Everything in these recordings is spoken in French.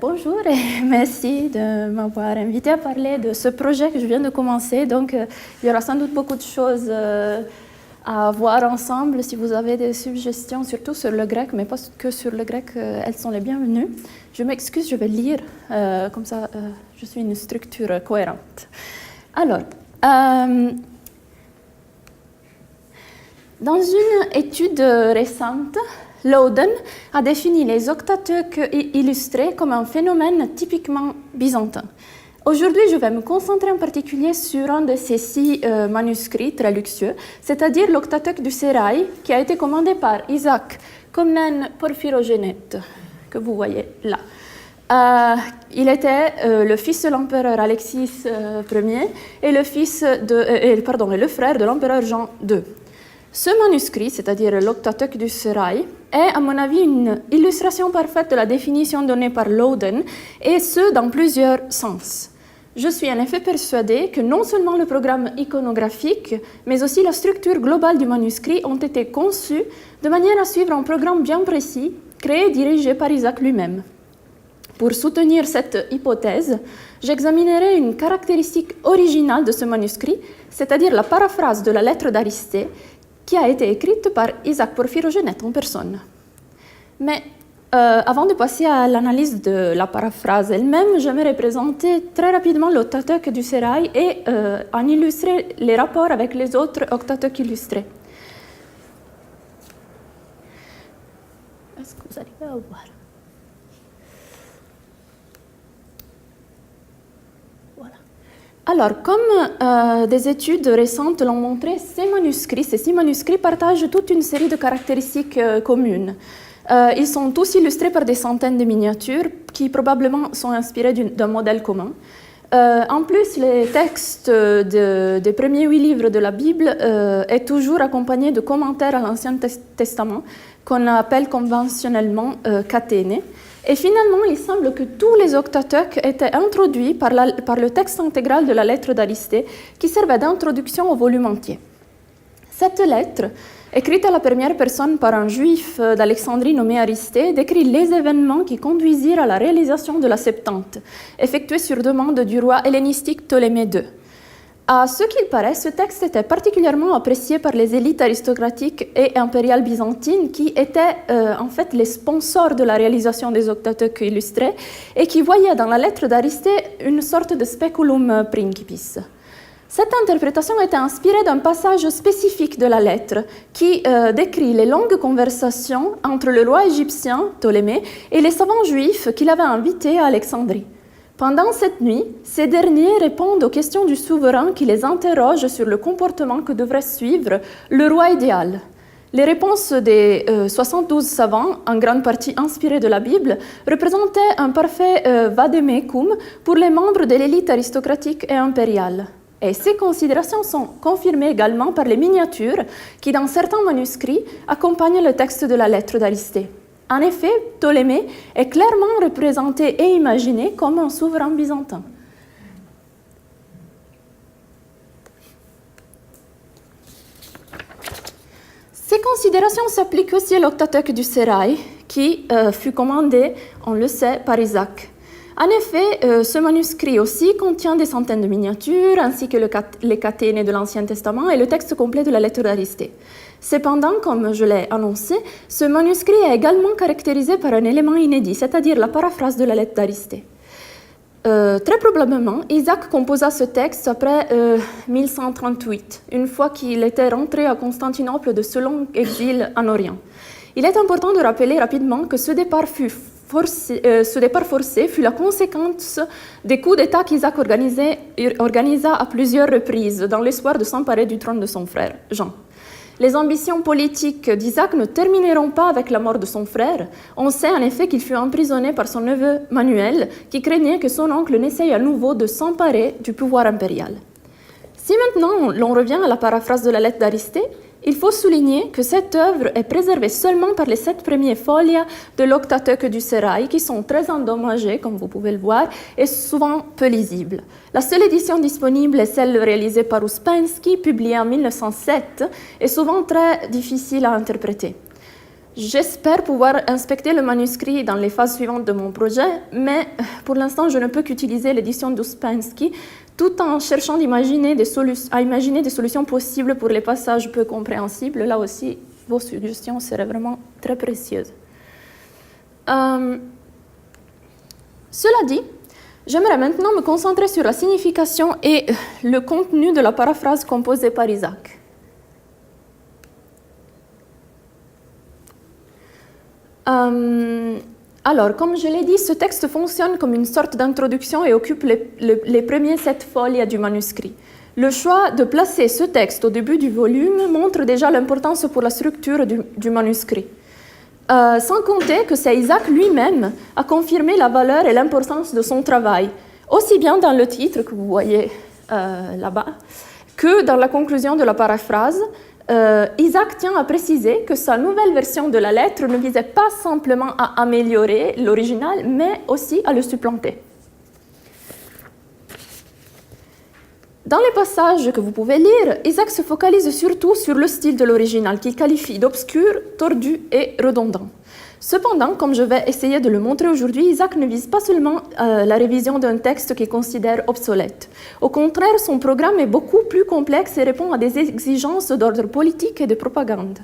Bonjour et merci de m'avoir invité à parler de ce projet que je viens de commencer. Donc, il y aura sans doute beaucoup de choses à voir ensemble. Si vous avez des suggestions, surtout sur le grec, mais pas que sur le grec, elles sont les bienvenues. Je m'excuse, je vais lire, comme ça je suis une structure cohérente. Alors, dans une étude récente, Loudon a défini les octateuques illustrés comme un phénomène typiquement byzantin. Aujourd'hui, je vais me concentrer en particulier sur un de ces 6 manuscrits très luxueux, c'est-à-dire l'octateuque du Sérail, qui a été commandé par Isaac Comnène Porphyrogénète, que vous voyez là. Il était le fils de l'empereur Alexis Ier et le frère de l'empereur Jean II. Ce manuscrit, c'est-à-dire l'octateuque du Sérail, est, à mon avis, une illustration parfaite de la définition donnée par Loudon, et ce, dans plusieurs sens. Je suis en effet persuadée que non seulement le programme iconographique, mais aussi la structure globale du manuscrit ont été conçus de manière à suivre un programme bien précis, créé et dirigé par Isaac lui-même. Pour soutenir cette hypothèse, j'examinerai une caractéristique originale de ce manuscrit, c'est-à-dire la paraphrase de la lettre d'Aristée, qui a été écrite par Isaac Porphyrogénète en personne. Mais avant de passer à l'analyse de la paraphrase elle-même, j'aimerais présenter très rapidement l'octateuque du Sérail et en illustrer les rapports avec les autres octateuques illustrés. Est-ce que vous arrivez à voir? Alors, comme des études récentes l'ont montré, ces 6 manuscrits partagent toute une série de caractéristiques communes. Ils sont tous illustrés par des centaines de miniatures qui probablement sont inspirées d'un modèle commun. En plus, les textes des premiers 8 livres de la Bible est toujours accompagnés de commentaires à l'Ancien Testament qu'on appelle conventionnellement caténés. Et finalement, il semble que tous les octateuques étaient introduits par le texte intégral de la lettre d'Aristée, qui servait d'introduction au volume entier. Cette lettre, écrite à la première personne par un juif d'Alexandrie nommé Aristée, décrit les événements qui conduisirent à la réalisation de la Septante, effectuée sur demande du roi hellénistique Ptolémée II. À ce qu'il paraît, ce texte était particulièrement apprécié par les élites aristocratiques et impériales byzantines qui étaient en fait les sponsors de la réalisation des octateuques illustrés et qui voyaient dans la lettre d'Aristée une sorte de speculum principis. Cette interprétation était inspirée d'un passage spécifique de la lettre qui décrit les longues conversations entre le roi égyptien Ptolémée et les savants juifs qu'il avait invités à Alexandrie. Pendant cette nuit, ces derniers répondent aux questions du souverain qui les interroge sur le comportement que devrait suivre le roi idéal. Les réponses des 72 savants, en grande partie inspirées de la Bible, représentaient un parfait vademecum pour les membres de l'élite aristocratique et impériale. Et ces considérations sont confirmées également par les miniatures qui, dans certains manuscrits, accompagnent le texte de la lettre d'Aristée. En effet, Ptolémée est clairement représenté et imaginé comme un souverain byzantin. Ces considérations s'appliquent aussi à l'octateuque du Sérail, qui fut commandé, on le sait, par Isaac. En effet, ce manuscrit aussi contient des centaines de miniatures, ainsi que les caténées de l'Ancien Testament et le texte complet de la lettre d'Aristée. Cependant, comme je l'ai annoncé, ce manuscrit est également caractérisé par un élément inédit, c'est-à-dire la paraphrase de la lettre d'Aristée. Très probablement, Isaac composa ce texte après 1138, une fois qu'il était rentré à Constantinople de ce long exil en Orient. Il est important de rappeler rapidement que ce départ forcé fut la conséquence des coups d'État qu'Isaac organisa à plusieurs reprises dans l'espoir de s'emparer du trône de son frère, Jean. Les ambitions politiques d'Isaac ne termineront pas avec la mort de son frère. On sait en effet qu'il fut emprisonné par son neveu Manuel, qui craignait que son oncle n'essaye à nouveau de s'emparer du pouvoir impérial. Si maintenant l'on revient à la paraphrase de la lettre d'Aristée, il faut souligner que cette œuvre est préservée seulement par les 7 premiers folios de l'octateuque du Sérail, qui sont très endommagés, comme vous pouvez le voir, et souvent peu lisibles. La seule édition disponible est celle réalisée par Ouspensky, publiée en 1907, et souvent très difficile à interpréter. J'espère pouvoir inspecter le manuscrit dans les phases suivantes de mon projet, mais pour l'instant, je ne peux qu'utiliser l'édition d'Ouspensky, tout en cherchant à imaginer des solutions possibles pour les passages peu compréhensibles. Là aussi, vos suggestions seraient vraiment très précieuses. Cela dit, j'aimerais maintenant me concentrer sur la signification et le contenu de la paraphrase composée par Isaac. Alors, comme je l'ai dit, ce texte fonctionne comme une sorte d'introduction et occupe les premiers 7 folies du manuscrit. Le choix de placer ce texte au début du volume montre déjà l'importance pour la structure du manuscrit. Sans compter que c'est Isaac lui-même a confirmé la valeur et l'importance de son travail, aussi bien dans le titre que vous voyez là-bas, que dans la conclusion de la paraphrase. Isaac tient à préciser que sa nouvelle version de la lettre ne visait pas simplement à améliorer l'original, mais aussi à le supplanter. Dans les passages que vous pouvez lire, Isaac se focalise surtout sur le style de l'original, qu'il qualifie d'obscur, tordu et redondant. Cependant, comme je vais essayer de le montrer aujourd'hui, Isaac ne vise pas seulement la révision d'un texte qu'il considère obsolète. Au contraire, son programme est beaucoup plus complexe et répond à des exigences d'ordre politique et de propagande.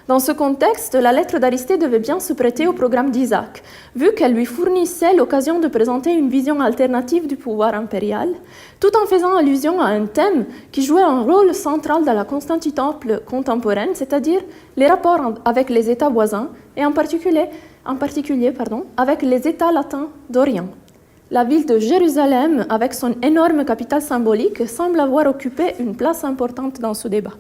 Dans ce contexte, la lettre d'Aristée devait bien se prêter au programme d'Isaac, vu qu'elle lui fournissait l'occasion de présenter une vision alternative du pouvoir impérial, tout en faisant allusion à un thème qui jouait un rôle central dans la Constantinople contemporaine, c'est-à-dire les rapports avec les États voisins, et en particulier avec les États latins d'Orient. La ville de Jérusalem, avec son énorme capitale symbolique, semble avoir occupé une place importante dans ce débat.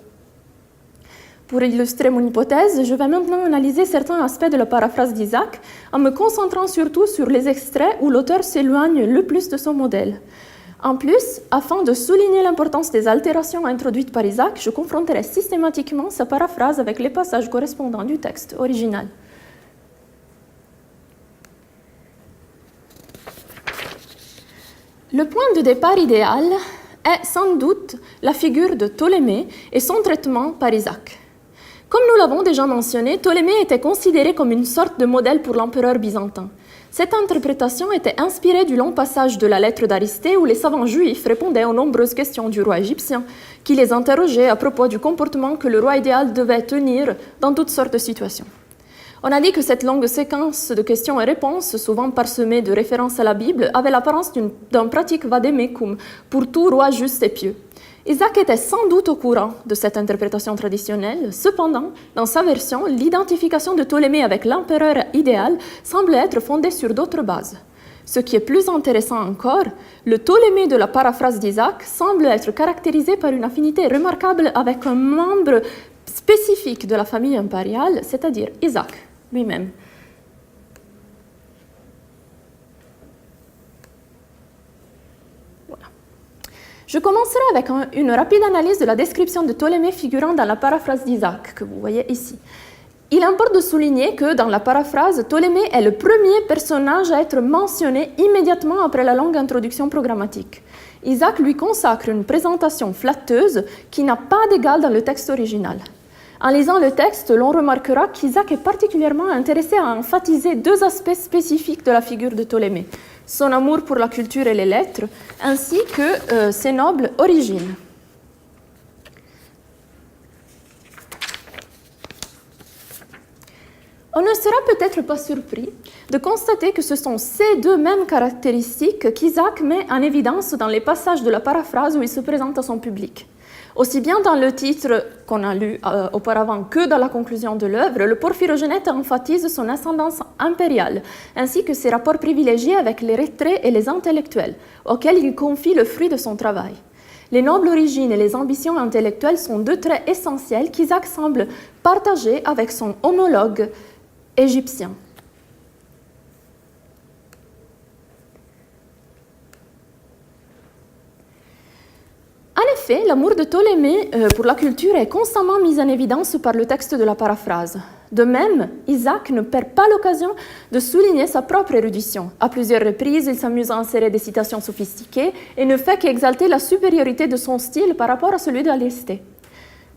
Pour illustrer mon hypothèse, je vais maintenant analyser certains aspects de la paraphrase d'Isaac en me concentrant surtout sur les extraits où l'auteur s'éloigne le plus de son modèle. En plus, afin de souligner l'importance des altérations introduites par Isaac, je confronterai systématiquement sa paraphrase avec les passages correspondants du texte original. Le point de départ idéal est sans doute la figure de Ptolémée et son traitement par Isaac. Comme nous l'avons déjà mentionné, Ptolémée était considéré comme une sorte de modèle pour l'empereur byzantin. Cette interprétation était inspirée du long passage de la lettre d'Aristée où les savants juifs répondaient aux nombreuses questions du roi égyptien, qui les interrogeait à propos du comportement que le roi idéal devait tenir dans toutes sortes de situations. On a dit que cette longue séquence de questions et réponses, souvent parsemée de références à la Bible, avait l'apparence d'un pratique vademecum pour tout roi juste et pieux. Isaac était sans doute au courant de cette interprétation traditionnelle. Cependant, dans sa version, l'identification de Ptolémée avec l'empereur idéal semble être fondée sur d'autres bases. Ce qui est plus intéressant encore, le Ptolémée de la paraphrase d'Isaac semble être caractérisé par une affinité remarquable avec un membre spécifique de la famille impériale, c'est-à-dire Isaac lui-même. Je commencerai avec une rapide analyse de la description de Ptolémée figurant dans la paraphrase d'Isaac, que vous voyez ici. Il importe de souligner que, dans la paraphrase, Ptolémée est le premier personnage à être mentionné immédiatement après la longue introduction programmatique. Isaac lui consacre une présentation flatteuse qui n'a pas d'égal dans le texte original. En lisant le texte, l'on remarquera qu'Isaac est particulièrement intéressé à emphasiser 2 aspects spécifiques de la figure de Ptolémée: son amour pour la culture et les lettres, ainsi que ses nobles origines. On ne sera peut-être pas surpris de constater que ce sont ces 2 mêmes caractéristiques qu'Isaac met en évidence dans les passages de la paraphrase où il se présente à son public. Aussi bien dans le titre qu'on a lu auparavant que dans la conclusion de l'œuvre, le porphyrogénète emphasise son ascendance impériale, ainsi que ses rapports privilégiés avec les lettrés et les intellectuels, auxquels il confie le fruit de son travail. Les nobles origines et les ambitions intellectuelles sont 2 traits essentiels qu'Isaac semble partager avec son homologue égyptien. En effet, l'amour de Ptolémée pour la culture est constamment mis en évidence par le texte de la paraphrase. De même, Isaac ne perd pas l'occasion de souligner sa propre érudition. À plusieurs reprises, il s'amuse à insérer des citations sophistiquées et ne fait qu'exalter la supériorité de son style par rapport à celui d'Aristée.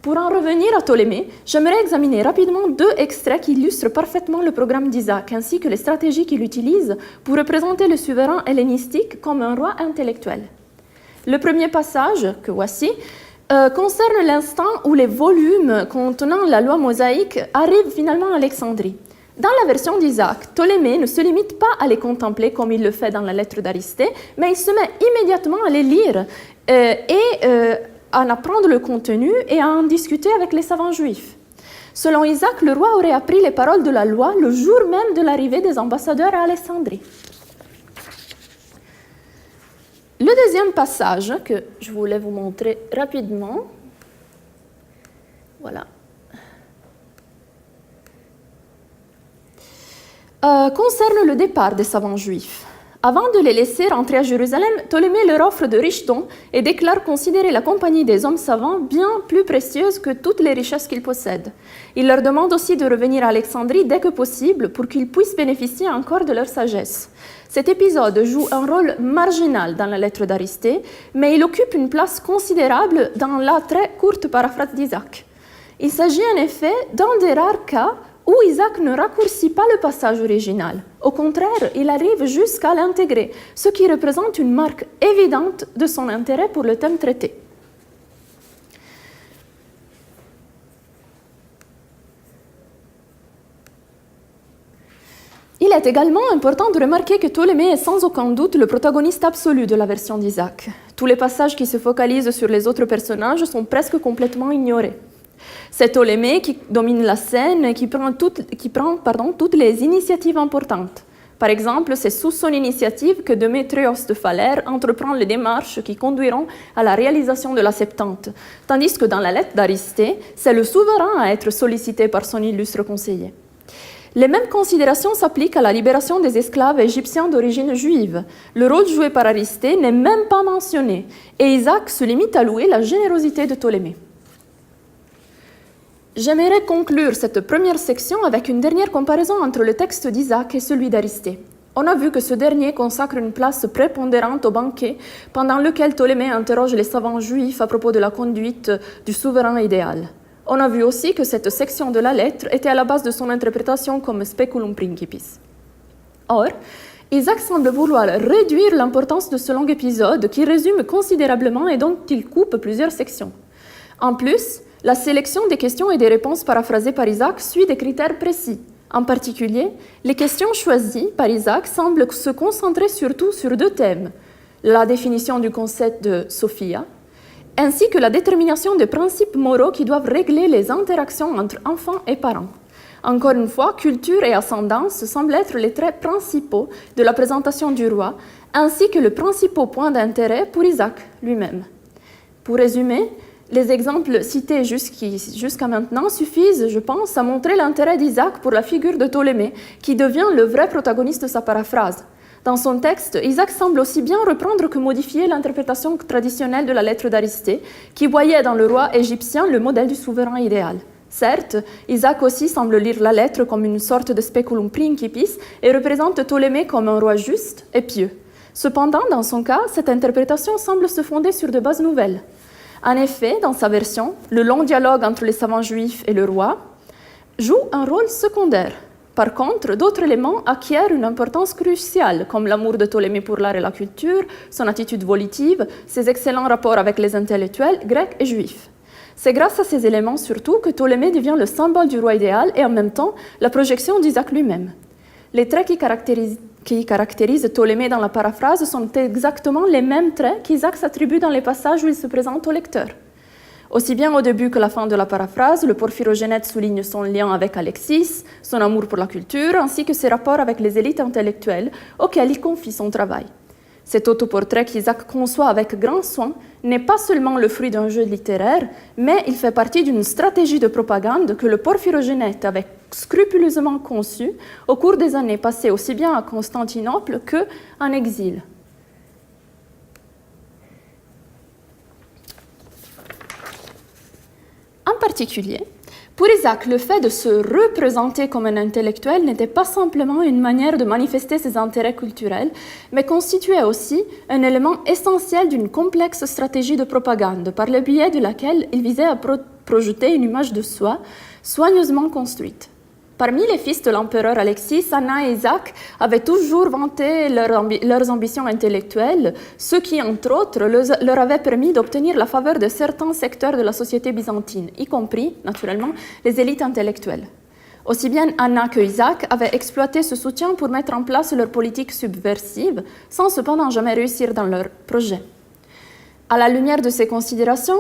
Pour en revenir à Ptolémée, j'aimerais examiner rapidement 2 extraits qui illustrent parfaitement le programme d'Isaac, ainsi que les stratégies qu'il utilise pour représenter le souverain hellénistique comme un roi intellectuel. Le premier passage, que voici, concerne l'instant où les volumes contenant la loi mosaïque arrivent finalement à Alexandrie. Dans la version d'Isaac, Ptolémée ne se limite pas à les contempler comme il le fait dans la lettre d'Aristée, mais il se met immédiatement à les lire à en apprendre le contenu et à en discuter avec les savants juifs. Selon Isaac, le roi aurait appris les paroles de la loi le jour même de l'arrivée des ambassadeurs à Alexandrie. Le deuxième passage que je voulais vous montrer rapidement, voilà, concerne le départ des savants juifs. Avant de les laisser rentrer à Jérusalem, Ptolémée leur offre de riches dons et déclare considérer la compagnie des hommes savants bien plus précieuse que toutes les richesses qu'ils possèdent. Il leur demande aussi de revenir à Alexandrie dès que possible pour qu'ils puissent bénéficier encore de leur sagesse. Cet épisode joue un rôle marginal dans la lettre d'Aristée, mais il occupe une place considérable dans la très courte paraphrase d'Isaac. Il s'agit en effet d'un des rares cas où Isaac ne raccourcit pas le passage original. Au contraire, il arrive jusqu'à l'intégrer, ce qui représente une marque évidente de son intérêt pour le thème traité. Il est également important de remarquer que Ptolémée est sans aucun doute le protagoniste absolu de la version d'Isaac. Tous les passages qui se focalisent sur les autres personnages sont presque complètement ignorés. C'est Ptolémée qui domine la scène et qui prend toutes les initiatives importantes. Par exemple, c'est sous son initiative que Démétrios de Phalère entreprend les démarches qui conduiront à la réalisation de la Septante, tandis que dans la lettre d'Aristée, c'est le souverain à être sollicité par son illustre conseiller. Les mêmes considérations s'appliquent à la libération des esclaves égyptiens d'origine juive. Le rôle joué par Aristée n'est même pas mentionné, et Isaac se limite à louer la générosité de Ptolémée. J'aimerais conclure cette première section avec une dernière comparaison entre le texte d'Isaac et celui d'Aristée. On a vu que ce dernier consacre une place prépondérante au banquet, pendant lequel Ptolémée interroge les savants juifs à propos de la conduite du souverain idéal. On a vu aussi que cette section de la lettre était à la base de son interprétation comme speculum principis. Or, Isaac semble vouloir réduire l'importance de ce long épisode qui résume considérablement et dont il coupe plusieurs sections. En plus, la sélection des questions et des réponses paraphrasées par Isaac suit des critères précis. En particulier, les questions choisies par Isaac semblent se concentrer surtout sur 2 thèmes, la définition du concept de Sophia, ainsi que la détermination des principes moraux qui doivent régler les interactions entre enfants et parents. Encore une fois, culture et ascendance semblent être les traits principaux de la présentation du roi, ainsi que le principal point d'intérêt pour Isaac lui-même. Pour résumer, les exemples cités jusqu'à maintenant suffisent, je pense, à montrer l'intérêt d'Isaac pour la figure de Ptolémée, qui devient le vrai protagoniste de sa paraphrase. Dans son texte, Isaac semble aussi bien reprendre que modifier l'interprétation traditionnelle de la lettre d'Aristée, qui voyait dans le roi égyptien le modèle du souverain idéal. Certes, Isaac aussi semble lire la lettre comme une sorte de speculum principis et représente Ptolémée comme un roi juste et pieux. Cependant, dans son cas, cette interprétation semble se fonder sur de bases nouvelles. En effet, dans sa version, le long dialogue entre les savants juifs et le roi joue un rôle secondaire. Par contre, d'autres éléments acquièrent une importance cruciale, comme l'amour de Ptolémée pour l'art et la culture, son attitude volitive, ses excellents rapports avec les intellectuels grecs et juifs. C'est grâce à ces éléments surtout que Ptolémée devient le symbole du roi idéal et en même temps la projection d'Isaac lui-même. Les traits qui caractérisent Ptolémée dans la paraphrase sont exactement les mêmes traits qu'Isaac s'attribue dans les passages où il se présente au lecteur. Aussi bien au début que la fin de la paraphrase, le porphyrogénète souligne son lien avec Alexis, son amour pour la culture, ainsi que ses rapports avec les élites intellectuelles auxquelles il confie son travail. Cet autoportrait qu'Isaac conçoit avec grand soin n'est pas seulement le fruit d'un jeu littéraire, mais il fait partie d'une stratégie de propagande que le porphyrogénète avait scrupuleusement conçue au cours des années passées aussi bien à Constantinople qu'en exil. En particulier, pour Isaac, le fait de se représenter comme un intellectuel n'était pas simplement une manière de manifester ses intérêts culturels, mais constituait aussi un élément essentiel d'une complexe stratégie de propagande, par le biais de laquelle il visait à projeter une image de soi soigneusement construite. Parmi les fils de l'empereur Alexis, Anna et Isaac avaient toujours vanté leurs ambitions intellectuelles, ce qui, entre autres, leur avait permis d'obtenir la faveur de certains secteurs de la société byzantine, y compris, naturellement, les élites intellectuelles. Aussi bien Anna que Isaac avaient exploité ce soutien pour mettre en place leur politique subversive, sans cependant jamais réussir dans leur projet. À la lumière de ces considérations,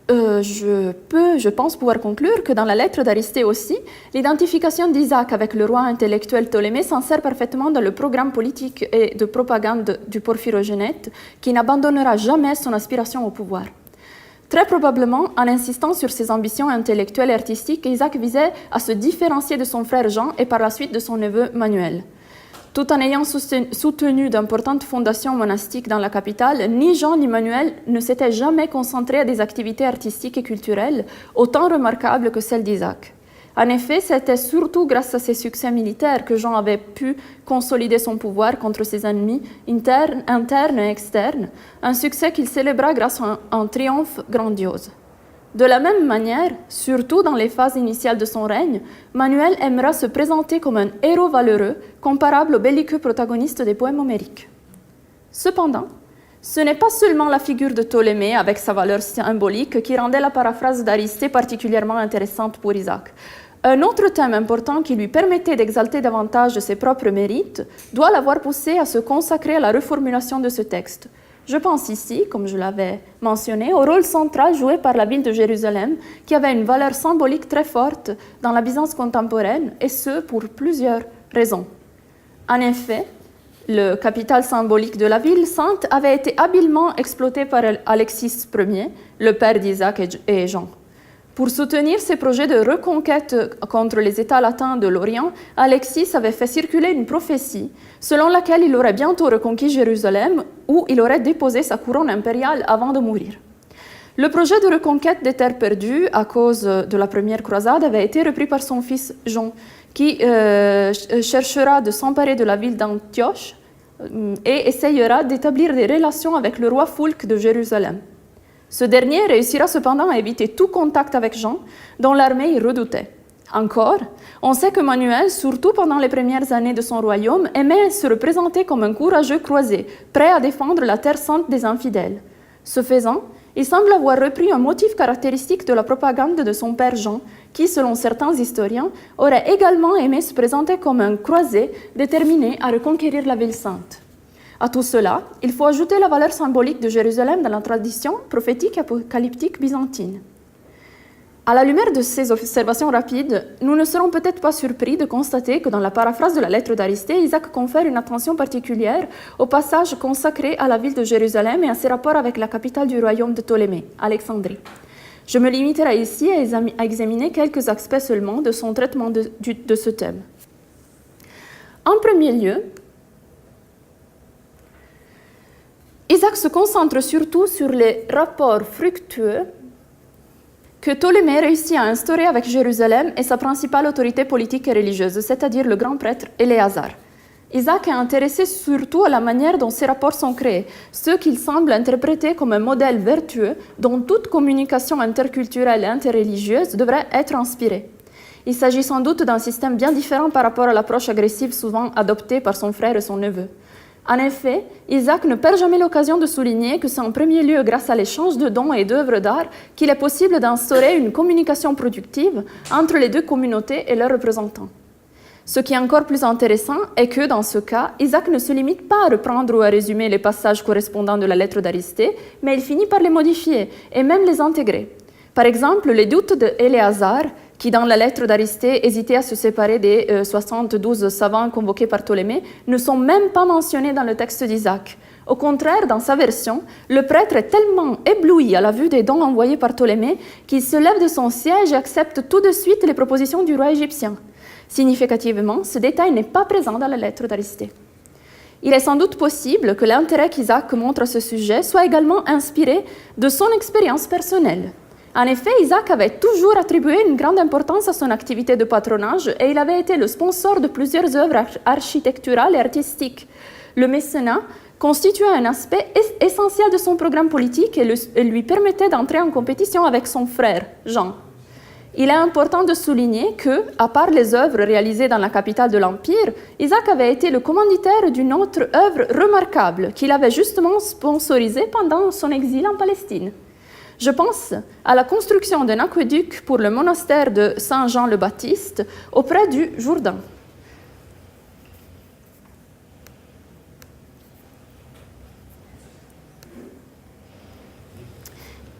je pense pouvoir conclure que dans la lettre d'Aristée aussi, l'identification d'Isaac avec le roi intellectuel Ptolémée s'insère parfaitement dans le programme politique et de propagande du Porphyrogénète, qui n'abandonnera jamais son aspiration au pouvoir. Très probablement, en insistant sur ses ambitions intellectuelles et artistiques, Isaac visait à se différencier de son frère Jean et par la suite de son neveu Manuel. Tout en ayant soutenu d'importantes fondations monastiques dans la capitale, ni Jean ni Manuel ne s'étaient jamais concentrés à des activités artistiques et culturelles autant remarquables que celles d'Isaac. En effet, c'était surtout grâce à ses succès militaires que Jean avait pu consolider son pouvoir contre ses ennemis internes et externes, un succès qu'il célébra grâce à un triomphe grandiose. De la même manière, surtout dans les phases initiales de son règne, Manuel aimera se présenter comme un héros valeureux, comparable au belliqueux protagoniste des poèmes homériques. Cependant, ce n'est pas seulement la figure de Ptolémée avec sa valeur symbolique qui rendait la paraphrase d'Aristée particulièrement intéressante pour Isaac. Un autre thème important qui lui permettait d'exalter davantage ses propres mérites doit l'avoir poussé à se consacrer à la reformulation de ce texte. Je pense ici, comme je l'avais mentionné, au rôle central joué par la ville de Jérusalem, qui avait une valeur symbolique très forte dans la Byzance contemporaine, et ce pour plusieurs raisons. En effet, le capital symbolique de la ville sainte avait été habilement exploité par Alexis Ier, le père d'Isaac et Jean. Pour soutenir ses projets de reconquête contre les États latins de l'Orient, Alexis avait fait circuler une prophétie selon laquelle il aurait bientôt reconquis Jérusalem où il aurait déposé sa couronne impériale avant de mourir. Le projet de reconquête des terres perdues à cause de la première croisade avait été repris par son fils Jean, qui cherchera de s'emparer de la ville d'Antioche et essayera d'établir des relations avec le roi Foulque de Jérusalem. Ce dernier réussira cependant à éviter tout contact avec Jean, dont l'armée il redoutait. Encore, on sait que Manuel, surtout pendant les premières années de son royaume, aimait se représenter comme un courageux croisé, prêt à défendre la terre sainte des infidèles. Ce faisant, il semble avoir repris un motif caractéristique de la propagande de son père Jean, qui, selon certains historiens, aurait également aimé se présenter comme un croisé déterminé à reconquérir la ville sainte. À tout cela, il faut ajouter la valeur symbolique de Jérusalem dans la tradition prophétique apocalyptique byzantine. À la lumière de ces observations rapides, nous ne serons peut-être pas surpris de constater que dans la paraphrase de la lettre d'Aristée, Isaac confère une attention particulière au passage consacré à la ville de Jérusalem et à ses rapports avec la capitale du royaume de Ptolémée, Alexandrie. Je me limiterai ici à examiner quelques aspects seulement de son traitement de ce thème. En premier lieu, Isaac se concentre surtout sur les rapports fructueux que Ptolémée réussit à instaurer avec Jérusalem et sa principale autorité politique et religieuse, c'est-à-dire le grand prêtre Éléazar. Isaac est intéressé surtout à la manière dont ces rapports sont créés, ce qu'il semble interpréter comme un modèle vertueux dont toute communication interculturelle et interreligieuse devrait être inspirée. Il s'agit sans doute d'un système bien différent par rapport à l'approche agressive souvent adoptée par son frère et son neveu. En effet, Isaac ne perd jamais l'occasion de souligner que c'est en premier lieu grâce à l'échange de dons et d'œuvres d'art qu'il est possible d'instaurer une communication productive entre les deux communautés et leurs représentants. Ce qui est encore plus intéressant est que, dans ce cas, Isaac ne se limite pas à reprendre ou à résumer les passages correspondants de la lettre d'Aristée, mais il finit par les modifier et même les intégrer. Par exemple, les doutes d'Éléazar, qui dans la lettre d'Aristée hésitait à se séparer des 72 savants convoqués par Ptolémée, ne sont même pas mentionnés dans le texte d'Isaac. Au contraire, dans sa version, le prêtre est tellement ébloui à la vue des dons envoyés par Ptolémée qu'il se lève de son siège et accepte tout de suite les propositions du roi égyptien. Significativement, ce détail n'est pas présent dans la lettre d'Aristée. Il est sans doute possible que l'intérêt qu'Isaac montre à ce sujet soit également inspiré de son expérience personnelle. En effet, Isaac avait toujours attribué une grande importance à son activité de patronage et il avait été le sponsor de plusieurs œuvres architecturales et artistiques. Le mécénat constituait un aspect essentiel de son programme politique et lui permettait d'entrer en compétition avec son frère, Jean. Il est important de souligner que, à part les œuvres réalisées dans la capitale de l'Empire, Isaac avait été le commanditaire d'une autre œuvre remarquable qu'il avait justement sponsorisée pendant son exil en Palestine. Je pense à la construction d'un aqueduc pour le monastère de Saint-Jean-le-Baptiste auprès du Jourdain.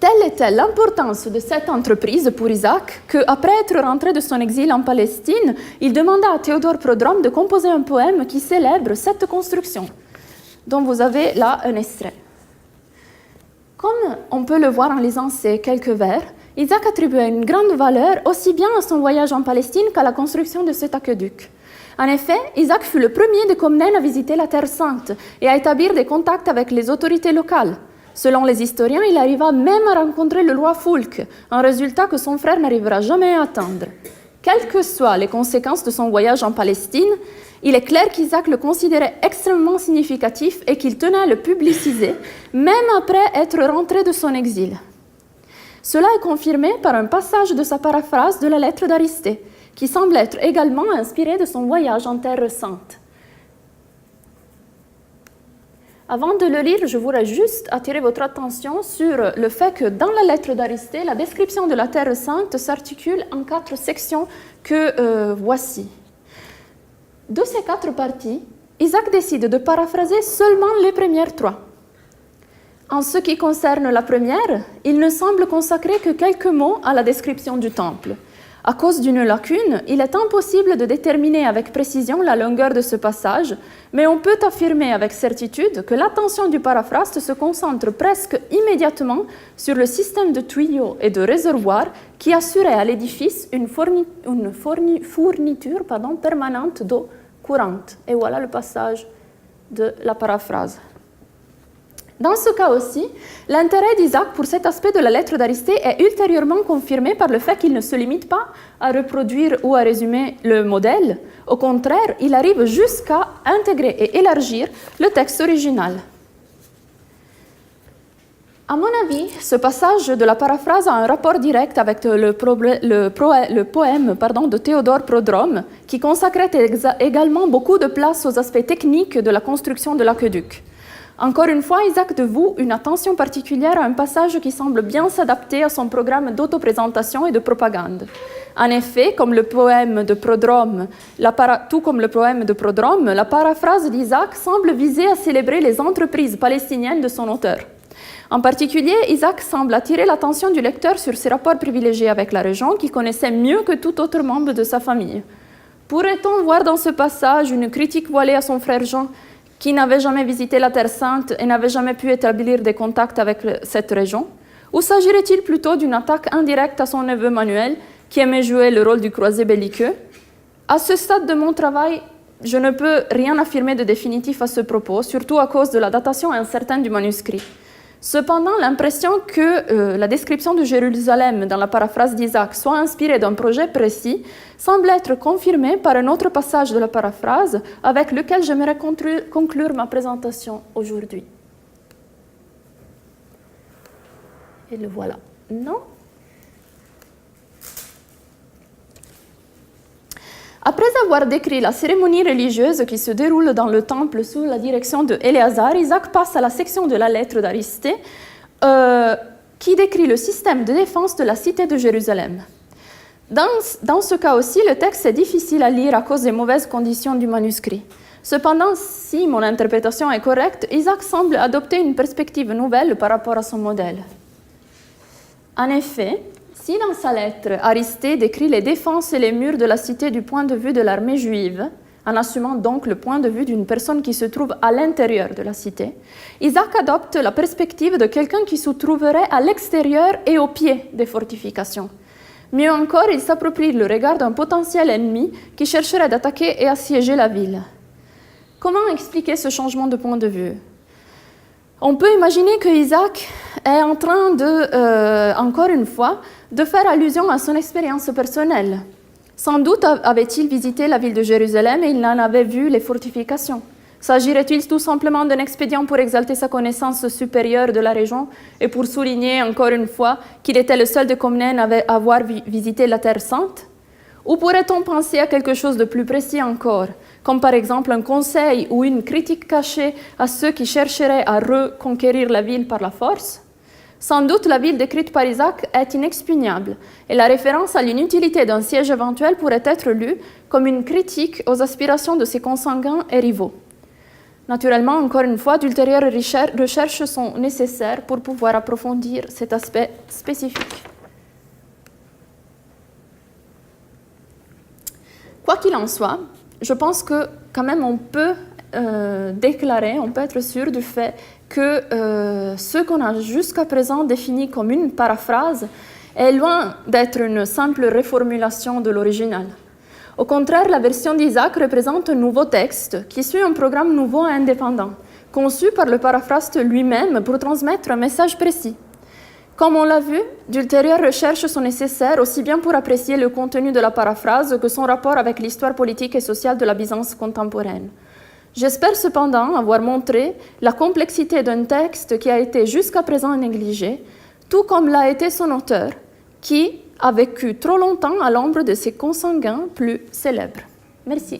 Telle était l'importance de cette entreprise pour Isaac qu'après être rentré de son exil en Palestine, il demanda à Théodore Prodrome de composer un poème qui célèbre cette construction, dont vous avez là un extrait. Comme on peut le voir en lisant ces quelques vers, Isaac attribuait une grande valeur aussi bien à son voyage en Palestine qu'à la construction de cet aqueduc. En effet, Isaac fut le premier des Comnènes à visiter la Terre Sainte et à établir des contacts avec les autorités locales. Selon les historiens, il arriva même à rencontrer le roi Foulques, un résultat que son frère n'arrivera jamais à atteindre. Quelles que soient les conséquences de son voyage en Palestine, il est clair qu'Isaac le considérait extrêmement significatif et qu'il tenait à le publiciser, même après être rentré de son exil. Cela est confirmé par un passage de sa paraphrase de la lettre d'Aristée, qui semble être également inspiré de son voyage en Terre Sainte. Avant de le lire, je voudrais juste attirer votre attention sur le fait que dans la lettre d'Aristée, la description de la Terre Sainte s'articule en 4 sections que voici. De ces 4 parties, Isaac décide de paraphraser seulement les premières 3. En ce qui concerne la première, il ne semble consacrer que quelques mots à la description du temple. À cause d'une lacune, il est impossible de déterminer avec précision la longueur de ce passage, mais on peut affirmer avec certitude que l'attention du paraphraste se concentre presque immédiatement sur le système de tuyaux et de réservoirs qui assurait à l'édifice une fourniture permanente d'eau courante. Et voilà le passage de la paraphrase. Dans ce cas aussi, l'intérêt d'Isaac pour cet aspect de la lettre d'Aristée est ultérieurement confirmé par le fait qu'il ne se limite pas à reproduire ou à résumer le modèle. Au contraire, il arrive jusqu'à intégrer et élargir le texte original. À mon avis, ce passage de la paraphrase a un rapport direct avec le poème de Théodore Prodrome, qui consacrait également beaucoup de place aux aspects techniques de la construction de l'aqueduc. Encore une fois, Isaac devoue une attention particulière à un passage qui semble bien s'adapter à son programme d'autoprésentation et de propagande. En effet, tout comme le poème de Prodrome, la paraphrase d'Isaac semble viser à célébrer les entreprises palestiniennes de son auteur. En particulier, Isaac semble attirer l'attention du lecteur sur ses rapports privilégiés avec la région qu'il connaissait mieux que tout autre membre de sa famille. Pourrait-on voir dans ce passage une critique voilée à son frère Jean, qui n'avait jamais visité la Terre Sainte et n'avait jamais pu établir des contacts avec cette région? Ou s'agirait-il plutôt d'une attaque indirecte à son neveu Manuel, qui aimait jouer le rôle du croisé belliqueux? À ce stade de mon travail, je ne peux rien affirmer de définitif à ce propos, surtout à cause de la datation incertaine du manuscrit. Cependant, l'impression que la description de Jérusalem dans la paraphrase d'Isaac soit inspirée d'un projet précis semble être confirmée par un autre passage de la paraphrase avec lequel j'aimerais conclure ma présentation aujourd'hui. Et le voilà. Non? Après avoir décrit la cérémonie religieuse qui se déroule dans le temple sous la direction de Éléazar, Isaac passe à la section de la lettre d'Aristée qui décrit le système de défense de la cité de Jérusalem. Dans ce cas aussi, le texte est difficile à lire à cause des mauvaises conditions du manuscrit. Cependant, si mon interprétation est correcte, Isaac semble adopter une perspective nouvelle par rapport à son modèle. En effet, si dans sa lettre, Aristée décrit les défenses et les murs de la cité du point de vue de l'armée juive, en assumant donc le point de vue d'une personne qui se trouve à l'intérieur de la cité, Isaac adopte la perspective de quelqu'un qui se trouverait à l'extérieur et au pied des fortifications. Mieux encore, il s'approprie le regard d'un potentiel ennemi qui chercherait d'attaquer et assiéger la ville. Comment expliquer ce changement de point de vue? On peut imaginer que Isaac est en train de, encore une fois, de faire allusion à son expérience personnelle. Sans doute avait-il visité la ville de Jérusalem et il en avait vu les fortifications. S'agirait-il tout simplement d'un expédient pour exalter sa connaissance supérieure de la région et pour souligner encore une fois qu'il était le seul de Comnène à avoir visité la Terre Sainte? Ou pourrait-on penser à quelque chose de plus précis encore, comme par exemple un conseil ou une critique cachée à ceux qui chercheraient à reconquérir la ville par la force? Sans doute, la ville décrite par Isaac est inexpugnable, et la référence à l'inutilité d'un siège éventuel pourrait être lue comme une critique aux aspirations de ses consanguins et rivaux. Naturellement, encore une fois, d'ultérieures recherches sont nécessaires pour pouvoir approfondir cet aspect spécifique. Quoi qu'il en soit, je pense que quand même on peut déclarer, on peut être sûr du fait que ce qu'on a jusqu'à présent défini comme une paraphrase est loin d'être une simple reformulation de l'original. Au contraire, la version d'Isaac représente un nouveau texte qui suit un programme nouveau et indépendant, conçu par le paraphraste lui-même pour transmettre un message précis. Comme on l'a vu, d'ultérieures recherches sont nécessaires aussi bien pour apprécier le contenu de la paraphrase que son rapport avec l'histoire politique et sociale de la Byzance contemporaine. J'espère cependant avoir montré la complexité d'un texte qui a été jusqu'à présent négligé, tout comme l'a été son auteur, qui a vécu trop longtemps à l'ombre de ses consanguins plus célèbres. Merci.